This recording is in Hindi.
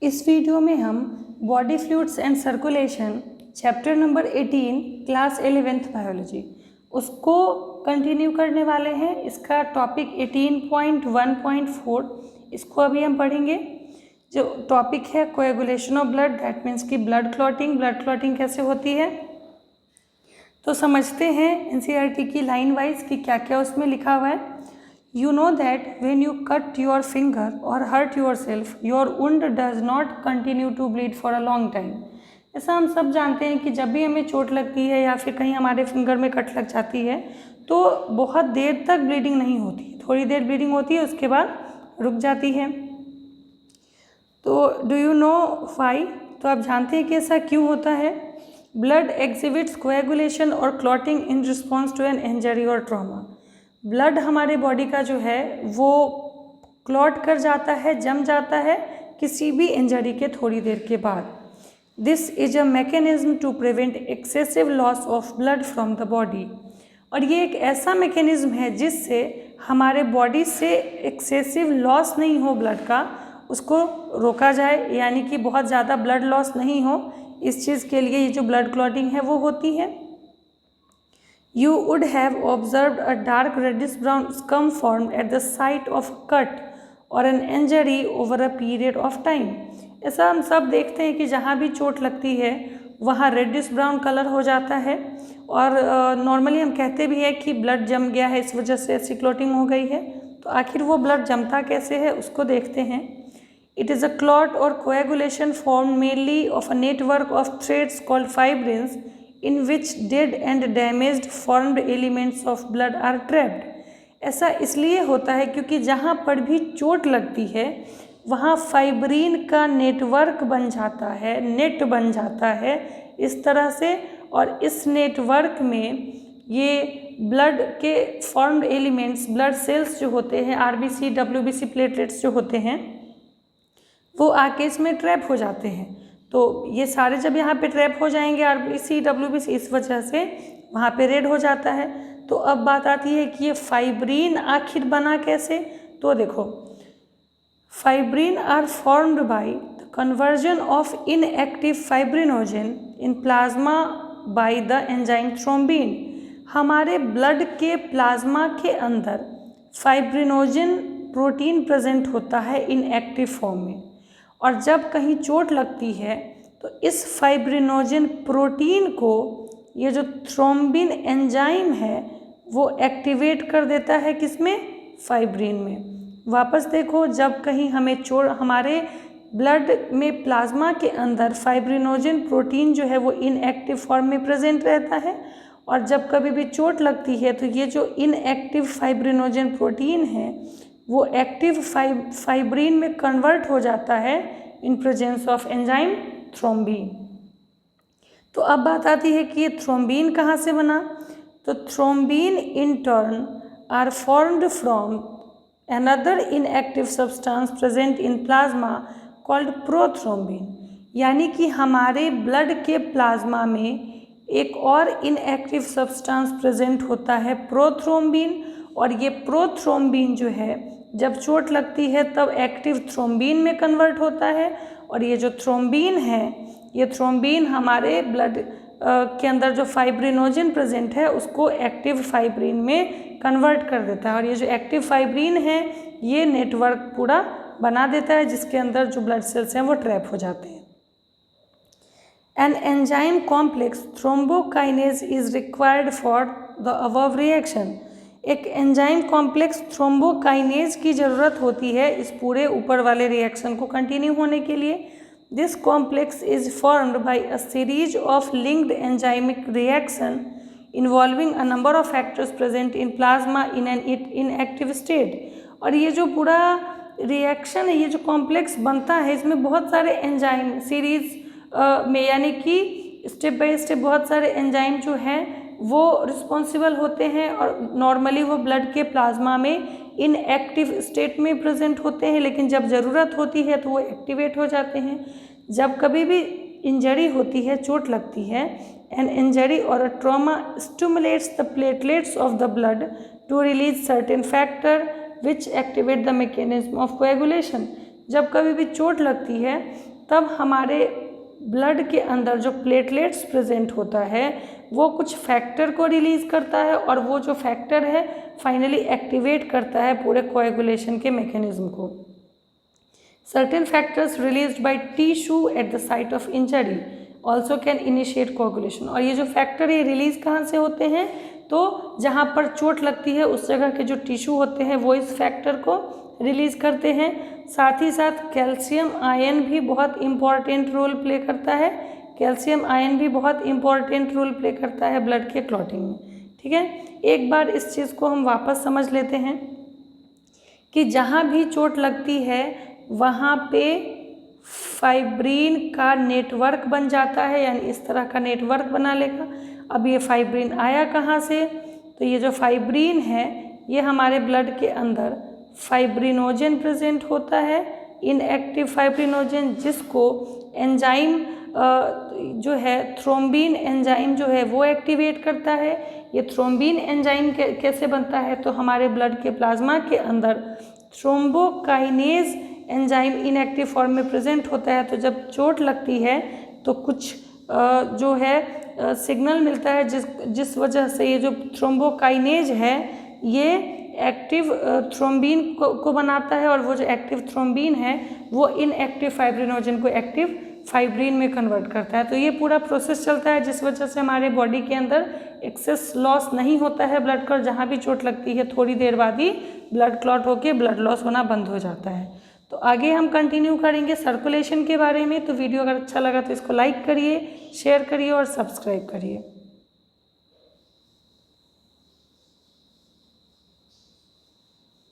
इस वीडियो में हम body fluids and circulation chapter number 18 class 11th biology उसको कंटिन्यू करने वाले हैं। इसका टॉपिक 18.1.4 इसको अभी हम पढ़ेंगे। जो टॉपिक है coagulation of blood, that means कि ब्लड क्लॉटिंग कैसे होती है। तो समझते हैं एनसीईआरटी की लाइन वाइज कि क्या क्या उसमें लिखा हुआ है। You know that when you cut your finger or hurt yourself, your wound does not continue to bleed for a long time. ऐसा हम सब जानते हैं कि जब भी हमें चोट लगती है या फिर कहीं हमारे फिंगर में कट लग जाती है तो बहुत देर तक ब्लीडिंग नहीं होती, थोड़ी देर ब्लीडिंग होती है, उसके बाद रुक जाती है। तो डू यू नो वाई? तो आप जानते हैं कि ऐसा क्यों होता है। ब्लड एक्सिबिट्स कोएगुलेशन और clotting in response to an injury और ट्रॉमा। ब्लड हमारे बॉडी का जो है वो क्लॉट कर जाता है, जम जाता है किसी भी इंजरी के थोड़ी देर के बाद। This is a mechanism to prevent excessive loss of blood from the body. और ये एक ऐसा मैकेनिज्म है जिससे हमारे बॉडी से एक्सेसिव लॉस नहीं हो ब्लड का, उसको रोका जाए, यानी कि बहुत ज़्यादा ब्लड लॉस नहीं हो। इस चीज़ के लिए ये जो ब्लड क्लॉटिंग है वो होती है। You would have observed a dark reddish brown scum formed at the site of a cut or an injury over a period of time. ऐसा हम सब देखते हैं कि जहाँ भी चोट लगती है वहाँ रेडिश ब्राउन कलर हो जाता है और नॉर्मली हम कहते भी हैं कि ब्लड जम गया है, इस वजह से ऐसी क्लॉटिंग हो गई है। तो आखिर वो ब्लड जमता कैसे है उसको देखते हैं। It is a clot or coagulation formed mainly of a network of threads called fibrins in which dead and damaged formed elements of blood are trapped. ऐसा इसलिए होता है क्योंकि जहाँ पर भी चोट लगती है वहाँ फाइब्रिन का नेटवर्क बन जाता है, नेट बन जाता है इस तरह से, और इस नेटवर्क में ये ब्लड के फॉर्म्ड एलिमेंट्स, ब्लड सेल्स जो होते हैं, आरबीसी, डब्ल्यूबीसी प्लेटलेट्स जो होते हैं, वो आके इसमें ट्रैप हो जाते हैं। तो ये सारे जब यहाँ पे ट्रैप हो जाएंगे आरबीसी, डब्ल्यूबीसी, इस वजह से वहाँ पे रेड हो जाता है। तो अब बात आती है कि ये फाइब्रिन आखिर बना कैसे। तो देखो, fibrin are formed by the conversion of inactive fibrinogen in plasma by the enzyme thrombin. हमारे ब्लड के प्लाज्मा के अंदर फाइब्रिनोजन प्रोटीन प्रेजेंट होता है इनएक्टिव फॉर्म में, और जब कहीं चोट लगती है तो इस फाइब्रिनोजन प्रोटीन को ये जो थ्रोम्बिन एंजाइम है वो एक्टिवेट कर देता है, किसमें? फाइब्रिन में। वापस देखो, जब कहीं हमें चोट, हमारे ब्लड में प्लाज्मा के अंदर फाइब्रिनोजन प्रोटीन जो है वो इनएक्टिव फॉर्म में प्रेजेंट रहता है, और जब कभी भी चोट लगती है तो ये जो इनएक्टिव फाइब्रिनोजन प्रोटीन है वो एक्टिव फाइब्रिन में कन्वर्ट हो जाता है in presence of enzyme thrombin. तो अब बात आती है कि ये थ्रोम्बिन कहाँ से बना। तो thrombin in turn are formed from another inactive substance present in plasma called prothrombin. यानी कि हमारे ब्लड के प्लाज्मा में एक और इनएक्टिव सब्सटेंस प्रेजेंट होता है प्रोथ्रोम्बिन, और ये प्रोथ्रोम्बिन जो है जब चोट लगती है तब एक्टिव थ्रोम्बिन में कन्वर्ट होता है, और ये जो थ्रोम्बिन है, ये थ्रोम्बिन हमारे ब्लड के अंदर जो फाइब्रिनोजन प्रेजेंट है उसको एक्टिव फाइब्रिन में कन्वर्ट कर देता है, और ये जो एक्टिव फाइब्रिन है ये नेटवर्क पूरा बना देता है जिसके अंदर जो ब्लड सेल्स हैं वो ट्रैप हो जाते हैं। An enzyme complex thrombokinase is required for the above reaction. एक एंजाइम कॉम्प्लेक्स थ्रोम्बोकाइनेज की ज़रूरत होती है इस पूरे ऊपर वाले रिएक्शन को कंटिन्यू होने के लिए। This complex is formed by a series of linked enzymic reaction involving a number of factors present in plasma in an inactive state. और ये जो पूरा रिएक्शन है, ये जो कॉम्प्लेक्स बनता है, इसमें बहुत सारे एंजाइम सीरीज में, यानी कि स्टेप बाय स्टेप बहुत सारे एंजाइम जो हैं वो रिस्पॉन्सिबल होते हैं, और नॉर्मली वो ब्लड के प्लाज्मा में इनएक्टिव स्टेट में प्रेजेंट होते हैं, लेकिन जब ज़रूरत होती है तो वो एक्टिवेट हो जाते हैं। जब कभी भी इंजरी होती है, चोट लगती है, एन इंजरी और a trauma stimulates the platelets of the blood to release certain factor which activate the mechanism of coagulation. जब कभी भी चोट लगती है तब हमारे ब्लड के अंदर जो प्लेटलेट्स प्रेजेंट होता है वो कुछ फैक्टर को रिलीज़ करता है और वो जो फैक्टर है फाइनली एक्टिवेट करता है पूरे कोएगुलेशन के मैकेनिज्म को। Certain factors released by tissue at the site of injury also can initiate coagulation. और ये जो फैक्टर ये रिलीज़ कहाँ से होते हैं, तो जहाँ पर चोट लगती है उस जगह के जो टिश्यू होते हैं वो इस फैक्टर को रिलीज़ करते हैं। साथ ही साथ कैल्शियम आयन भी बहुत इम्पॉर्टेंट रोल प्ले करता है। कैल्शियम आयन भी बहुत इम्पॉर्टेंट रोल प्ले करता है ब्लड के क्लॉटिंग में। ठीक है, एक बार इस चीज़ को हम वापस समझ लेते हैं कि जहाँ भी चोट लगती है वहाँ पे फाइब्रिन का नेटवर्क बन जाता है, यानी इस तरह का नेटवर्क बना लेगा। अब ये फाइब्रिन आया कहाँ से, तो ये जो फाइब्रिन है ये हमारे ब्लड के अंदर फाइब्रिनोजन प्रेजेंट होता है, इनएक्टिव फाइब्रिनोजन, जिसको एंजाइम जो है थ्रोम्बिन एंजाइम जो है वो एक्टिवेट करता है। ये थ्रोम्बिन एंजाइम कैसे बनता है, तो हमारे ब्लड के प्लाज्मा के अंदर थ्रोम्बोकाइनेज एंजाइम इनएक्टिव फॉर्म में प्रेजेंट होता है। तो जब चोट लगती है तो कुछ जो है सिग्नल मिलता है जिस वजह से ये जो थ्रोम्बोकाइनेज है ये एक्टिव थ्रोम्बिन को बनाता है, और वो जो एक्टिव थ्रोम्बिन है वो इनएक्टिव फाइब्रिनोजन को एक्टिव फाइब्रिन में कन्वर्ट करता है। तो ये पूरा प्रोसेस चलता है जिस वजह से हमारे बॉडी के अंदर एक्सेस लॉस नहीं होता है ब्लड का। जहाँ भी चोट लगती है थोड़ी देर बाद ही ब्लड क्लॉट होके ब्लड लॉस होना बंद हो जाता है। तो आगे हम कंटिन्यू करेंगे सर्कुलेशन के बारे में। तो वीडियो अगर अच्छा लगा तो इसको लाइक करिए, शेयर करिए और सब्सक्राइब करिए।